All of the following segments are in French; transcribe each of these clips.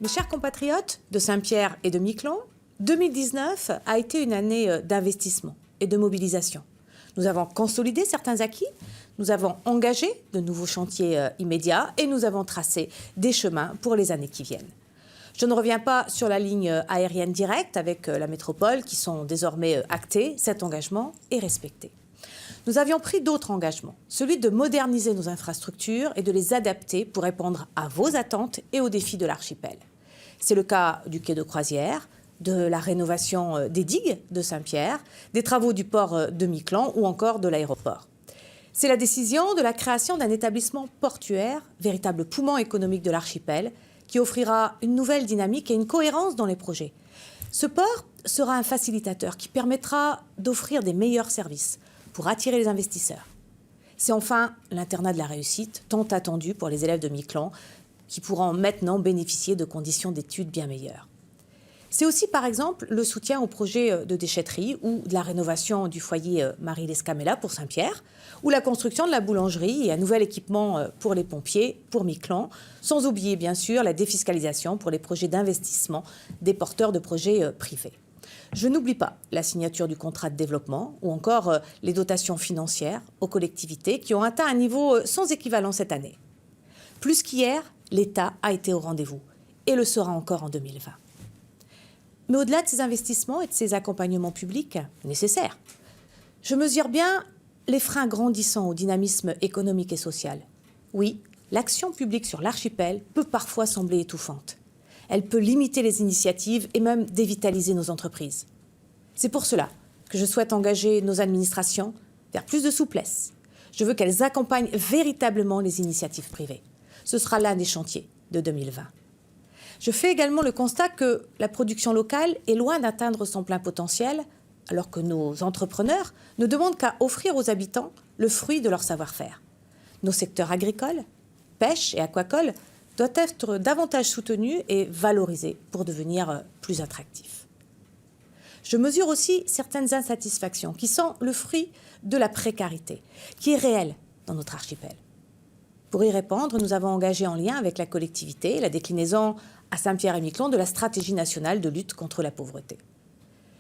Mes chers compatriotes de Saint-Pierre et de Miquelon, 2019 a été une année d'investissement et de mobilisation. Nous avons consolidé certains acquis, nous avons engagé de nouveaux chantiers immédiats et nous avons tracé des chemins pour les années qui viennent. Je ne reviens pas sur la ligne aérienne directe avec la métropole qui sont désormais actés. Cet engagement est respecté. Nous avions pris d'autres engagements, celui de moderniser nos infrastructures et de les adapter pour répondre à vos attentes et aux défis de l'archipel. C'est le cas du quai de croisière, de la rénovation des digues de Saint-Pierre, des travaux du port de Miquelon ou encore de l'aéroport. C'est la décision de la création d'un établissement portuaire, véritable poumon économique de l'archipel, qui offrira une nouvelle dynamique et une cohérence dans les projets. Ce port sera un facilitateur qui permettra d'offrir des meilleurs services pour attirer les investisseurs. C'est enfin l'internat de la réussite, tant attendu pour les élèves de Miquelon, qui pourront maintenant bénéficier de conditions d'études bien meilleures. C'est aussi, par exemple, le soutien au projet de déchetterie ou de la rénovation du foyer Marie-Lescamella pour Saint-Pierre, ou la construction de la boulangerie et un nouvel équipement pour les pompiers, pour Miquelon, sans oublier bien sûr la défiscalisation pour les projets d'investissement des porteurs de projets privés. Je n'oublie pas la signature du contrat de développement ou encore les dotations financières aux collectivités qui ont atteint un niveau sans équivalent cette année. Plus qu'hier, l'État a été au rendez-vous et le sera encore en 2020. Mais au-delà de ces investissements et de ces accompagnements publics nécessaires, je mesure bien les freins grandissants au dynamisme économique et social. Oui, l'action publique sur l'archipel peut parfois sembler étouffante. Elle peut limiter les initiatives et même dévitaliser nos entreprises. C'est pour cela que je souhaite engager nos administrations vers plus de souplesse. Je veux qu'elles accompagnent véritablement les initiatives privées. Ce sera l'un des chantiers de 2020. Je fais également le constat que la production locale est loin d'atteindre son plein potentiel, alors que nos entrepreneurs ne demandent qu'à offrir aux habitants le fruit de leur savoir-faire. Nos secteurs agricoles, pêche et aquacole doivent être davantage soutenus et valorisés pour devenir plus attractifs. Je mesure aussi certaines insatisfactions qui sont le fruit de la précarité, qui est réelle dans notre archipel. Pour y répondre, nous avons engagé en lien avec la collectivité la déclinaison à Saint-Pierre et Miquelon de la stratégie nationale de lutte contre la pauvreté.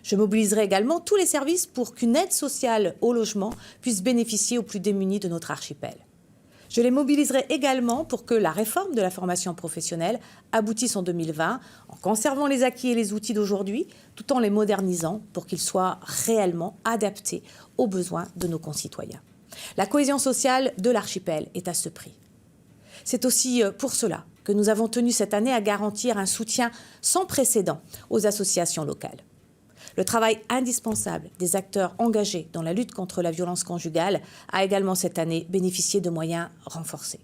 Je mobiliserai également tous les services pour qu'une aide sociale au logement puisse bénéficier aux plus démunis de notre archipel. Je les mobiliserai également pour que la réforme de la formation professionnelle aboutisse en 2020 en conservant les acquis et les outils d'aujourd'hui, tout en les modernisant pour qu'ils soient réellement adaptés aux besoins de nos concitoyens. La cohésion sociale de l'archipel est à ce prix. C'est aussi pour cela que nous avons tenu cette année à garantir un soutien sans précédent aux associations locales. Le travail indispensable des acteurs engagés dans la lutte contre la violence conjugale a également cette année bénéficié de moyens renforcés.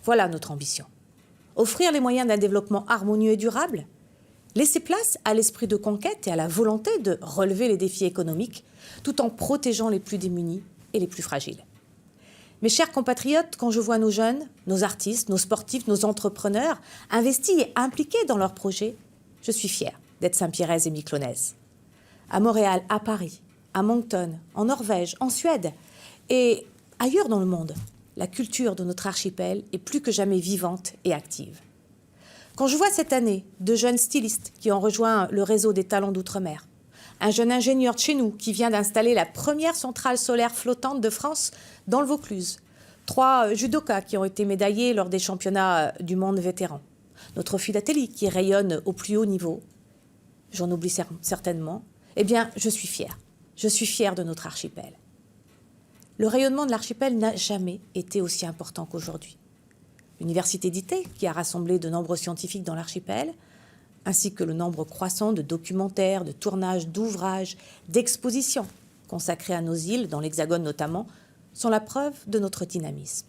Voilà notre ambition. Offrir les moyens d'un développement harmonieux et durable, laisser place à l'esprit de conquête et à la volonté de relever les défis économiques, tout en protégeant les plus démunis et les plus fragiles. Mes chers compatriotes, quand je vois nos jeunes, nos artistes, nos sportifs, nos entrepreneurs investis et impliqués dans leurs projets, je suis fière d'être Saint-Pierraise et Miquelonaise. À Montréal, à Paris, à Moncton, en Norvège, en Suède et ailleurs dans le monde, la culture de notre archipel est plus que jamais vivante et active. Quand je vois cette année de jeunes stylistes qui ont rejoint le réseau des talents d'outre-mer, un jeune ingénieur de chez nous qui vient d'installer la première centrale solaire flottante de France dans le Vaucluse, 3 judokas qui ont été médaillés lors des championnats du monde vétérans, notre philatélie qui rayonne au plus haut niveau, j'en oublie certainement, eh bien, je suis fière. Je suis fière de notre archipel. Le rayonnement de l'archipel n'a jamais été aussi important qu'aujourd'hui. L'université d'Ité, qui a rassemblé de nombreux scientifiques dans l'archipel, ainsi que le nombre croissant de documentaires, de tournages, d'ouvrages, d'expositions consacrés à nos îles, dans l'Hexagone notamment, sont la preuve de notre dynamisme.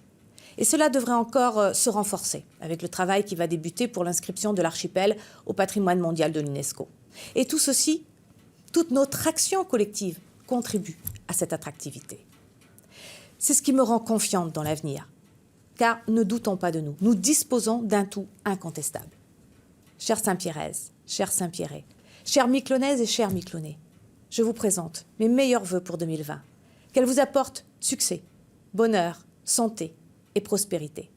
Et cela devrait encore se renforcer avec le travail qui va débuter pour l'inscription de l'archipel au patrimoine mondial de l'UNESCO. Et tout ceci, toute notre action collective contribue à cette attractivité. C'est ce qui me rend confiante dans l'avenir, car ne doutons pas de nous, nous disposons d'un tout incontestable. Chère Saint-Pierraise, chère Saint-Pierrais, chère Miquelonaises et chers Miquelonais, je vous présente mes meilleurs vœux pour 2020. Qu'elle vous apporte succès, bonheur, santé et prospérité.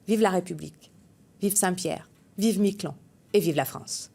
Vive la République, vive Saint-Pierre, vive Miquelon, et vive la France.